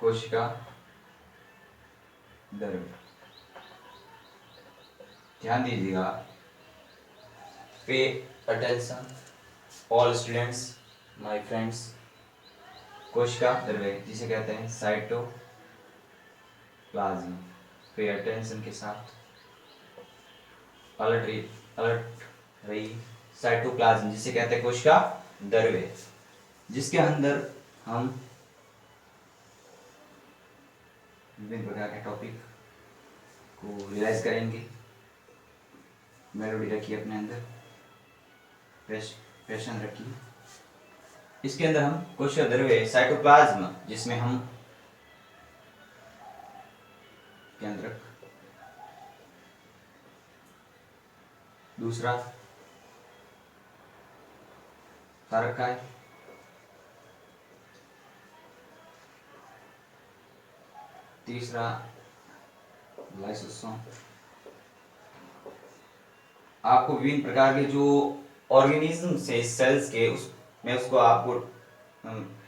कोशिका द्रव्य। ध्यान दीजिएगा, pay attention all students, my friends. कोशिका द्रव्य जिसे कहते हैं साइटोप्लाज्म। पे अटेंशन के साथ अलर्ट रही। साइटोप्लाज्म जिसे कहते हैं कोशिका द्रव्य, जिसके अंदर हम विभिन्न प्रकार के टॉपिक को रियलाइज करेंगे। मेलोडी रखिए अपने अंदर, पैशन रखिए। इसके अंदर हम कोशिका द्रव्य साइटोप्लाज्म, जिसमें हम केंद्रक, दूसरा तारकाय, तीसरा लाइसोसोम। आपको विभिन्न प्रकार के जो ऑर्गेनिज्म से सेल्स के मैं उसको आपको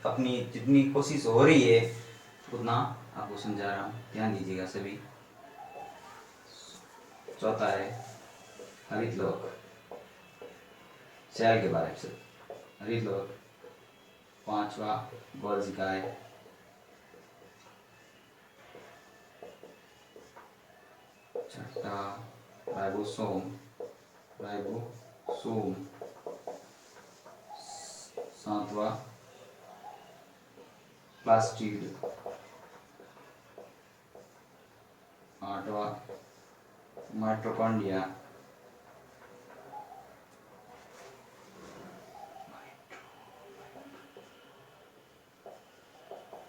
अपनी जितनी कोशिश हो रही है उतना आपको समझा रहा हूँ। ध्यान दीजिएगा सभी। चौथा है हरित लोक, सेल के बारे में सब हरित लोक। पांचवा गोल्जिकाय, छठा राइबोसोम, सातवां प्लास्टिड, आठवां माइटोकॉन्ड्रिया,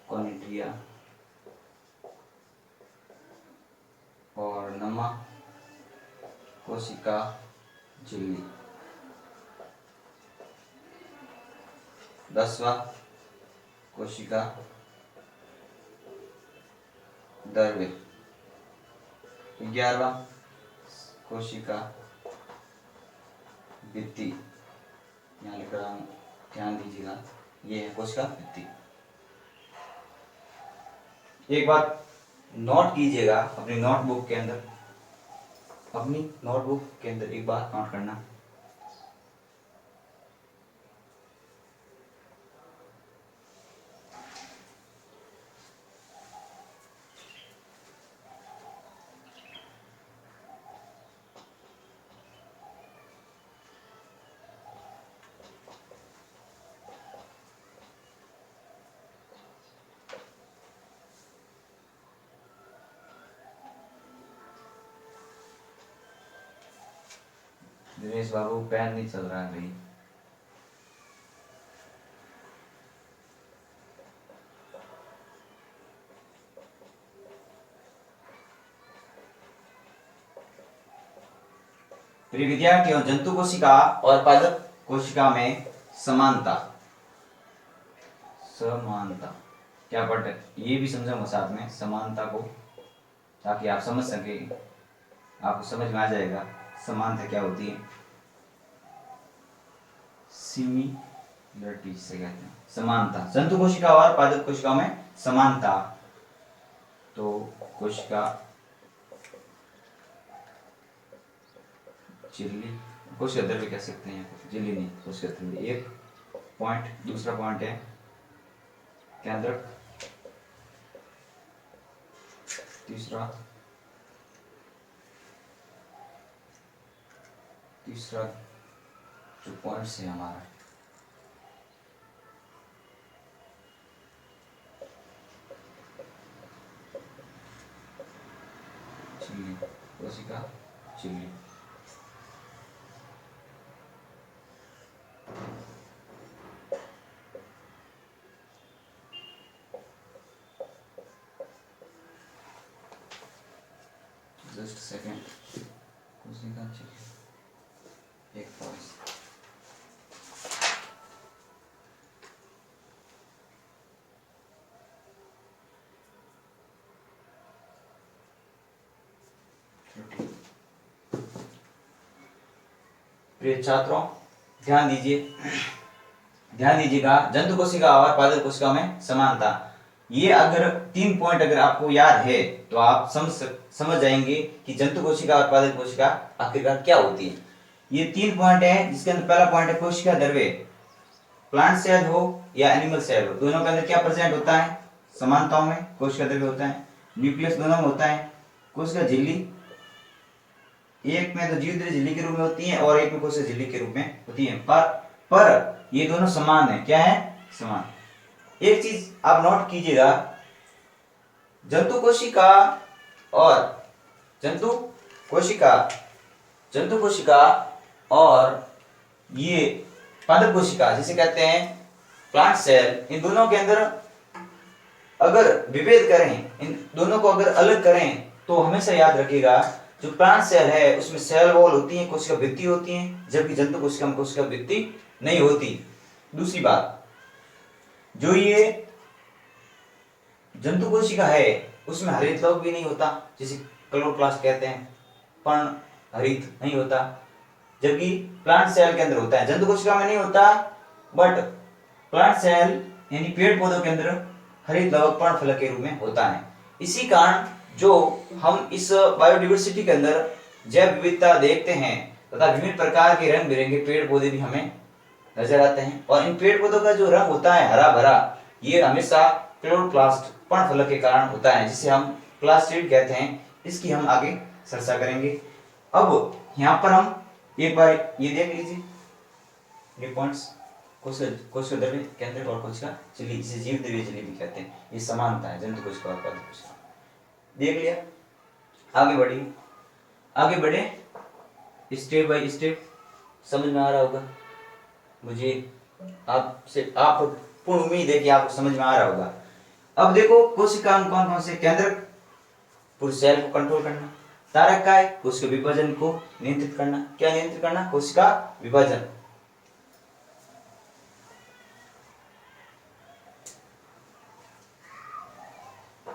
कोनिट्रिया, और नमा कोशिका झिल्ली। 10वां कोशिका द्रव्य। 11वां कोशिका भित्ति। यहाँ लिख रहा हूँ, ध्यान दीजिएगा, ये है कोशिका भित्ति। एक बात नोट कीजिएगा अपनी नोटबुक के अंदर, एक बात नोट करना। दिनेश बाबू पेन नहीं चल रहा है भाई। प्रिय विद्यार्थियों, जंतु कोशिका और पादप कोशिका में समानता क्या पढ़ रहे, ये भी समझाऊंगा साथ में समानता को, ताकि आप समझ सके, आपको समझ में आ जाएगा समानता क्या होती है। सिमिलरिटी से कहते हैं समानता। जंतु कोशिका और पादप कोशिका में समानता। तो कोशिका झिल्ली, कोशिका द्रव्य कह सकते हैं, झिल्ली नहीं, कोशिका द्रव्य। एक पॉइंट। दूसरा पॉइंट है केंद्रक। तीसरा जो पॉइंट है हमारा झिल्ली, कोशिका झिल्ली। जस्ट सेकेंड, कोशिका झिल्ली एक पॉइंट। प्रिय छात्रों, ध्यान दीजिएगा, जंतु कोशिका और पादप कोशिका में समानता। ये अगर 3 पॉइंट अगर आपको याद है तो आप समझ जाएंगे कि जंतु कोशिका और पादप कोशिका आखिरकार क्या होती है। ये 3 पॉइंट है, जिसके अंदर पहला पॉइंट है कोशिका द्रव्य। प्लांट सेल हो या एनिमल सेल हो, दोनों के अंदर क्या प्रेजेंट होता है? समानताओं में कोशिका द्रव्य होता है। न्यूक्लियस दोनों में होता है। कोशिका झिल्ली, एक में तो जीवद्रव्य झिल्ली के रूप में होती है और एक में कोशिका झिल्ली के रूप में होती है, पर ये दोनों समान है। क्या है? समान। एक चीज आप नोट कीजिएगा, जंतु कोशिका और जंतु कोशिका जंतु कोशिका और ये पादप कोशिका जिसे कहते हैं प्लांट सेल, इन दोनों के अंदर अगर विभेद करें, इन दोनों को अगर अलग करें, तो हमेशा याद रखिएगा जो प्लांट सेल है उसमें सेल वॉल होती है, कोशिका भित्ति होती है, जबकि जंतु कोशिका में कोशिका भित्ति नहीं होती। दूसरी बात, जो ये जंतु कोशिका है उसमें हरित लवक भी नहीं होता, जिसे क्लोरोप्लास्ट कहते हैं, पर्ण हरित नहीं होता, जबकि प्लांट सेल के अंदर होता है। जंतु कोशिका में नहीं होता, बट प्लांट सेल यानी पेड़ पौधों के अंदर हरित लवक पर्णफलक के रूप में होता है। इसी कारण जो हम इस बायोडाइवर्सिटी के अंदर जैव विविधता देखते हैं तथा विभिन्न प्रकार के रंग बिरंगे पेड़ पौधे भी हमें नजर आते हैं, और इन पेड़ पौधों का जो रंग होता है हरा भरा, ये हमेशा क्लोरोप्लास्ट पर्णफलक के कारण होता है, जिसे हम प्लास्टिड कहते हैं। इसकी हम आगे चर्चा करेंगे। अब यहाँ पर हम एक बार ये देख लीजिए, ये पॉइंट्स कोशिका द्रव्य केंद्रक और कोशिका झिल्ली, जिसे जीव द्रव्य झिल्ली भी कहते हैं, ये समानता है जंतु कोशिका और पादप कोशिका। देख लिया। आगे बढ़े स्टेप बाय स्टेप। समझ में आ रहा होगा मुझे, आप पूर्ण उम्मीद है कि आपको समझ में आ रहा होगा। अब देखो, कोशिका में कौन कौन से? केंद्रक, पूरे सेल को कंट्रोल करना। तारक काय, कोशिका विभाजन को नियंत्रित करना। क्या नियंत्रित करना? कोशिका विभाजन।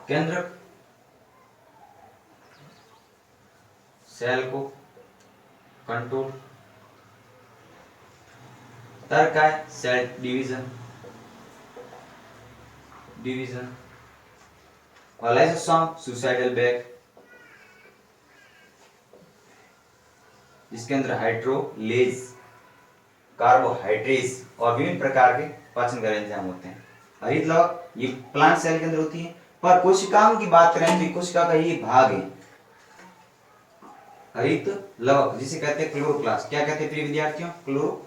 केंद्रक सेल को कंट्रोल, तारक काय सेल डिवीजन और लाइसोसोम सुसाइडल बैग, जिसके अंदर हाइड्रोलेज, कार्बोहाइड्रेज और विभिन्न प्रकार के पाचन कर एंजाइम होते हैं। हरित लवक ये प्लांट सेल के अंदर होती है, पर कोशिकाओं की बात करें तो कोशिका का ये भाग है हरित लवक, जिसे कहते हैं क्लोरोप्लास्ट। क्या कहते हैं प्रिय विद्यार्थियों? क्लोरो।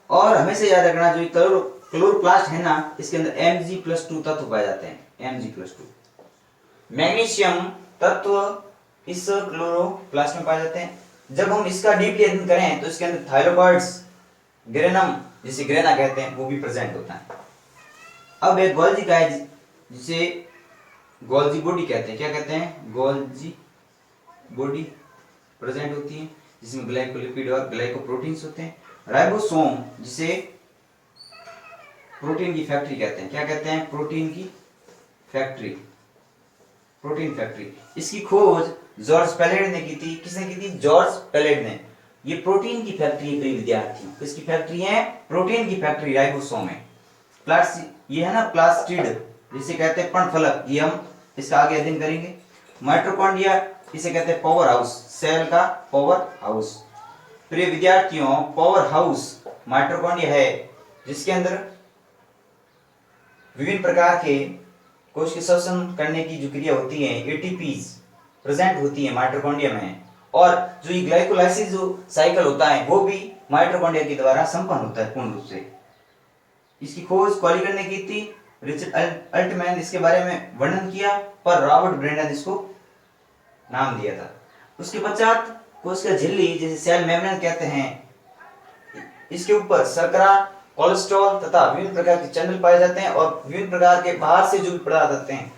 और हमेशा याद रखना, जो क्लोरोप्लास्ट है ना, इसके अंदर Mg+2 तत्व पाए जाते हैं। Mg+2 मैग्नीशियम तत्व इस क्लोरोप्लास्ट में पाए जाते हैं। जब हम इसका डीपली अध्ययन करें तो इसके अंदर थाइरोकॉइड्स, ग्रेनम जिसे ग्रेना कहते हैं, वो भी प्रेजेंट होता है। अब एक गोल्जी का है जिसे गोल्जी बॉडी कहते हैं। क्या कहते हैं? गोल्जी बॉडी प्रेजेंट होती है, जिसमें ग्लाइकोलिपिड और ग्लाइकोप्रोटीन्स होते हैं। राइबोसोम जिसे प्रोटीन की फैक्ट्री कहते हैं। क्या कहते हैं? प्रोटीन की फैक्ट्री, प्रोटीन फैक्ट्री। इसकी खोज जॉर्ज पेलेट ने की थी। किसने की थी? जॉर्ज पेलेट ने। ये प्रोटीन की फैक्ट्री है विद्यार्थियों। किसकी फैक्ट्री है? प्रोटीन की फैक्ट्री राइबोसोम है। ये है ना प्लास्टिड, जिसे कहते हैं पर्णफलक, ये हम इसका आगे अध्ययन करेंगे। माइटोकॉन्ड्रिया, इसे कहते हैं पावर हाउस, सेल का पावर हाउस। प्रिय विद्यार्थियों, पावर हाउस माइटोकॉन्ड्रिया है, जिसके अंदर विभिन्न प्रकार के कोश के श्वसन करने की जो क्रिया होती है, एटीपीज प्रेजेंट होती है माइटोकॉन्ड्रिया में। और जो ये ग्लाइकोलाइसिस जो साइकिल होता है, वो भी माइटोकॉन्ड्रिया के द्वारा संपन्न होता है पूर्ण रूप से। इसकी खोज कॉलिगर ने की थी। रिचर्ड अल्टमैन इसके बारे में वर्णन किया, पर रॉबर्ट ब्रेंडन इसको नाम दिया था। उसके पश्चात कोशिका झिल्ली, जिसे सेल मेम्ब्रेन कहते हैं, इसके ऊपर शर्करा, कोलेस्ट्रॉल तथा विभिन्न प्रकार के चैनल पाए जाते हैं, और विभिन्न प्रकार के बाहर से जो भी पदार्थ आते हैं,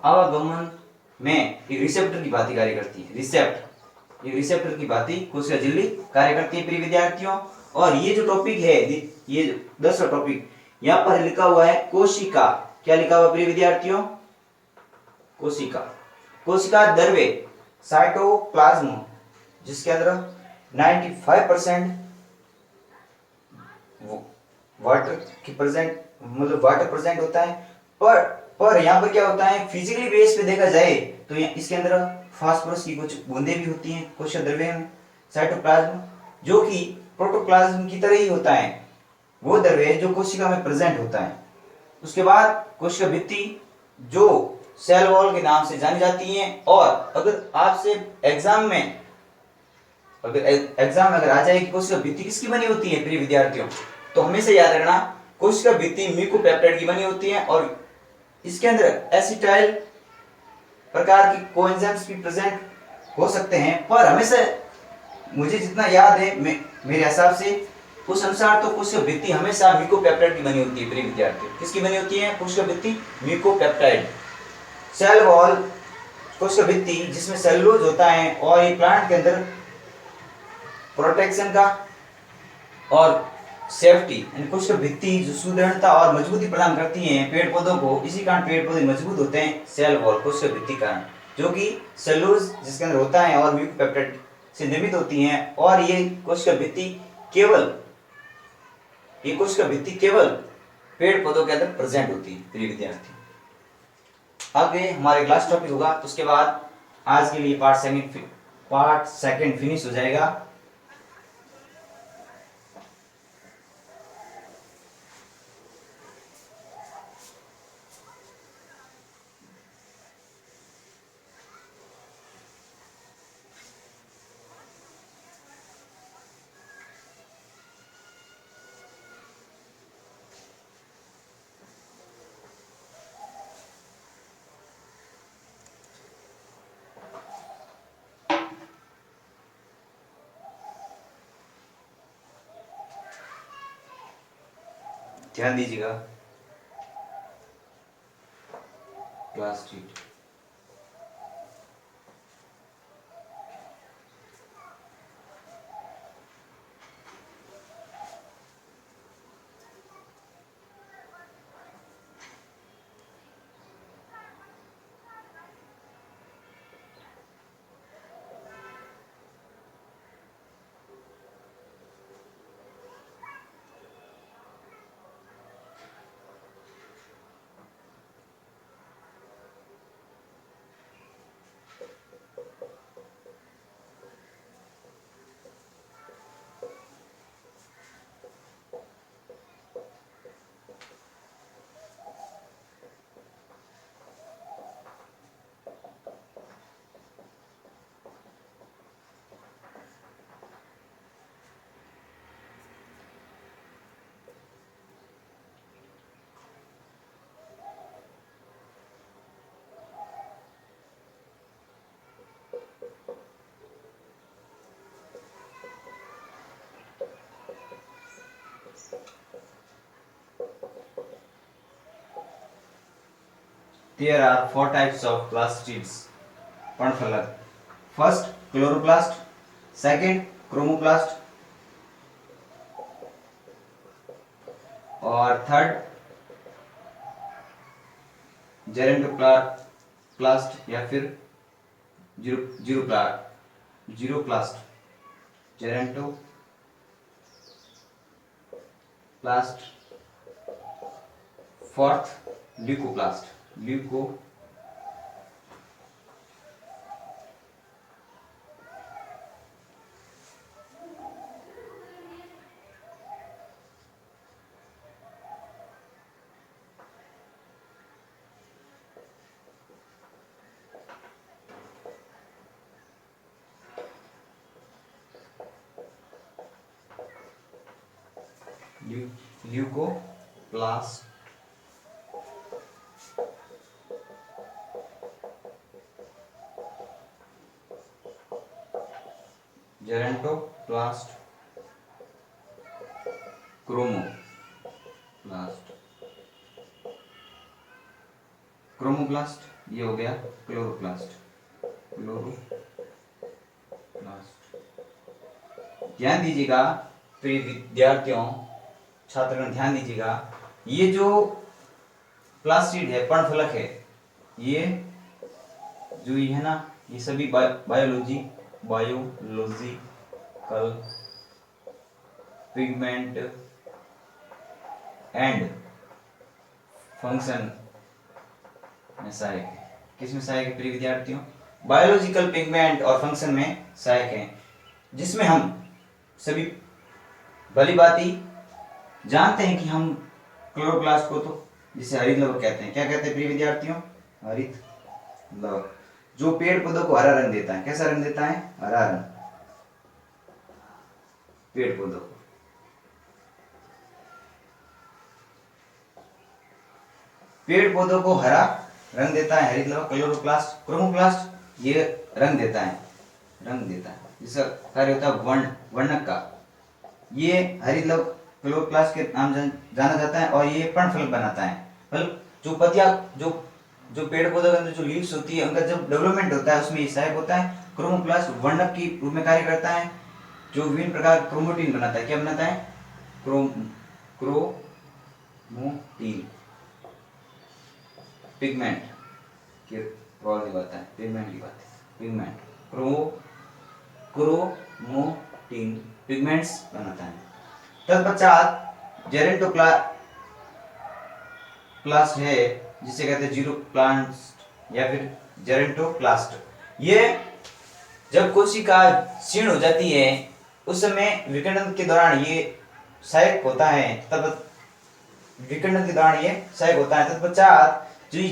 आवागमन में एक रिसेप्टर की भांति कार्य करती है। रिसेप्टर की भांति कोशिका झिल्ली कार्य करती है प्रिय विद्यार्थियों। और ये जो टॉपिक है, ये 10वां टॉपिक यहाँ पर लिखा हुआ है कोशिका। क्या लिखा हुआ प्रिय विद्यार्थियों? कोशिका द्रव्य साइटोप्लाज्म, जिसके अंदर 95% वाटर की प्रेजेंट मतलब वाटर प्रेजेंट होता है, पर यहाँ पर क्या होता है, फिजिकली बेस पे देखा जाए तो इसके अंदर फास्फोरस की कुछ बूंदें भी होती हैं कोशिका द्रव्य में, साइटोप्लाज्म, जो कि प्रोटोप्लाज्म की तरह ही होता है, वो द्रव्य जो कोशिका में प्रेजेंट होता है। उसके बाद कोशिका भित्ति जो सेल वॉल के नाम से जानी जाती है। और अगर आपसे एग्जाम में अगर आ जाए कि कोशिका भित्ति किसकी बनी होती है प्रिय विद्यार्थियों, तो हमेशा याद रखना कोशिका भित्ति म्यूकोपेप्टाइड की बनी होती है, और इसके अंदर एसिटाइल प्रकार की कोएंजाइम्स भी प्रेजेंट हो सकते हैं, पर हमेशा मुझे जितना याद है मेरे हिसाब से उस अनुसार तो कोशिका भित्ति हमेशा म्यूकोपेप्टाइड की बनी होती है प्रिय विद्यार्थियों। किसकी बनी होती है कोशिका भित्ति? म्यूकोपेप्टाइड। सेल वॉल कोशिका भित्ति जिसमें सेलुलोज होता है, और ये प्लांट के अंदर प्रोटेक्शन का और सेफ्टी यानी कोशिका भित्ति जो सुदृढ़ता और मजबूती प्रदान करती है पेड़ पौधों को, इसी कारण पेड़ पौधे मजबूत होते हैं सेल वॉल कोशिका भित्ति कारण, जो कि सेलुलोज जिसके अंदर होता है और म्यूकोपेप्टाइड से निर्मित होती हैं। और ये कोशिका भित्ति केवल पेड़ पौधों के अंदर प्रेजेंट होती है प्रिय विद्यार्थी। आगे हमारे क्लास टॉपिक होगा, उसके बाद आज के लिए पार्ट सेकंड फिनिश हो जाएगा। ध्यान दीजिएगा class sheet. There are 4 types of plastids पर्णफलक। फर्स्ट क्लोरोप्लास्ट, सेकंड क्रोमोप्लास्ट, और थर्ड जेरेंटोप्लास्ट या फिर जीरोप्लास्ट, gerontoplast, fourth leucoplast, leucoplast, gerontoplast, chromoplast, ये हो गया क्लोरोप्लास्ट। ध्यान दीजिएगा प्रिय विद्यार्थियों, छात्रगण ध्यान दीजिएगा, ये जो प्लास्टिड है पर्णफलक है, ये जो ये है ना, ये सभी बायोलॉजिकल पिगमेंट एंड फंक्शन में सहायक है। किस में सहायक है प्रिय विद्यार्थियों? बायोलॉजिकल पिगमेंट और फंक्शन में सहायक है, जिसमें हम सभी भली भांति जानते हैं कि हम क्लोरोप्लास्ट को तो जिसे हरित लवक कहते हैं। क्या कहते हैं प्रिय विद्यार्थियों? हरित लवक, जो पेड़ पौधों को हरा रंग देता है। कैसा रंग देता है? हरा रंग। पेड़ पौधों को हरा रंग देता है हरित लवक क्लोरोप्लास्ट। क्रोमोप्लास्ट ये रंग देता है जिसका कार्य होता है वर्णक का। ये हरित लवक क्लोरोप्लास्ट के नाम जाना जाता है और ये पर्णफलक बनाता है। मतलब जो पत्तियां जो पेड़ पौधों के अंदर जो लीव्स होती है उनका जब डेवलपमेंट होता है उसमें ये सहायक होता है। क्रोमोप्लास्ट वर्णक की रूप में कार्य करता है, जो विभिन्न प्रकार क्रोमोटीन बनाता है। क्या बनाता है? क्रोमोटीन पिगमेंट की रोल निभाता है। पिगमेंट क्रोमोटीन पिगमेंट्स बनाता है। तत्पश्चात जेरेंटोप्लास्ट है, जिसे कहते हैं जीरोप्लास्ट या फिर जेरेंटोप्लास्ट। ये जब कोशिका क्षीण हो जाती है उस समय विखंडन के दौरान ये सहायक होता है। तत्पश्चात जो ये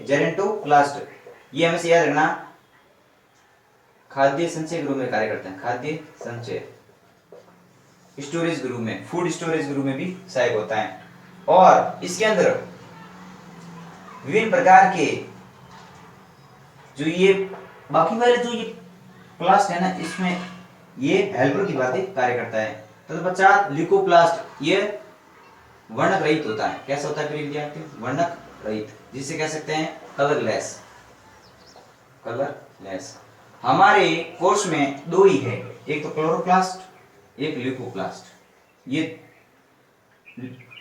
जेरेंटोप्लास्ट ये हमें याद रखना खाद्य संचय के रूप में कार्य करते हैं। खाद्य संचय स्टोरेज के रूप में, फूड स्टोरेज के रूप में भी सहायक होता है। और इसके अंदर विभिन्न प्रकार के जो ये बाकी वाले जो ये प्लास्ट है ना, इसमें ये हेल्पर की बातें कार्य करता है। तत्पश्चात ल्यूकोप्लास्ट ये वर्णक रहित होता है। कैसा होता है प्रिय विद्यार्थियों? वर्णक रहित, जिसे कह सकते हैं कलरलेस। हमारे कोश में दो ही है, एक तो क्लोरोप्लास्ट एक ल्यूकोप्लास्ट। ये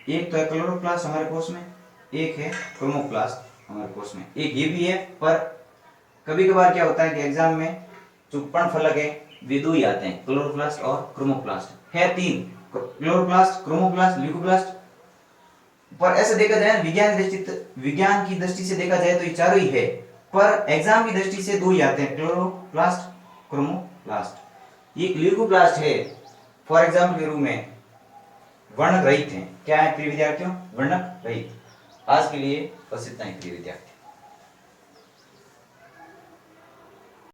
एक तो है क्लोरोप्लास्ट हमारे कोश में, एक है क्रोमोप्लास्ट हमारे कोश में। एक ये भी है, पर कभी कभार क्या होता है कि एग्जाम में जो पर्णफलक है वे दो ही आते हैं, क्लोरोप्लास्ट और क्रोमोप्लास्ट। है तीन, क्लोरोप्लास्ट, क्रोमोप्लास्ट, ल्यूकोप्लास्ट। पर ऐसा देखा जाए विज्ञान की दृष्टि से देखा जाए तो ये चारों ही है, पर एग्जाम की दृष्टि से दो ही आते हैं, क्लोरोप्लास्ट, क्रोमोप्लास्ट। ये ल्यूकोप्लास्ट है फॉर एग्जाम्पल के रूप में वर्णक रहित है। क्या है प्रिय विद्यार्थियों? वर्णक रहित। आज के लिए बस इतना ही प्रिय विद्यार्थी।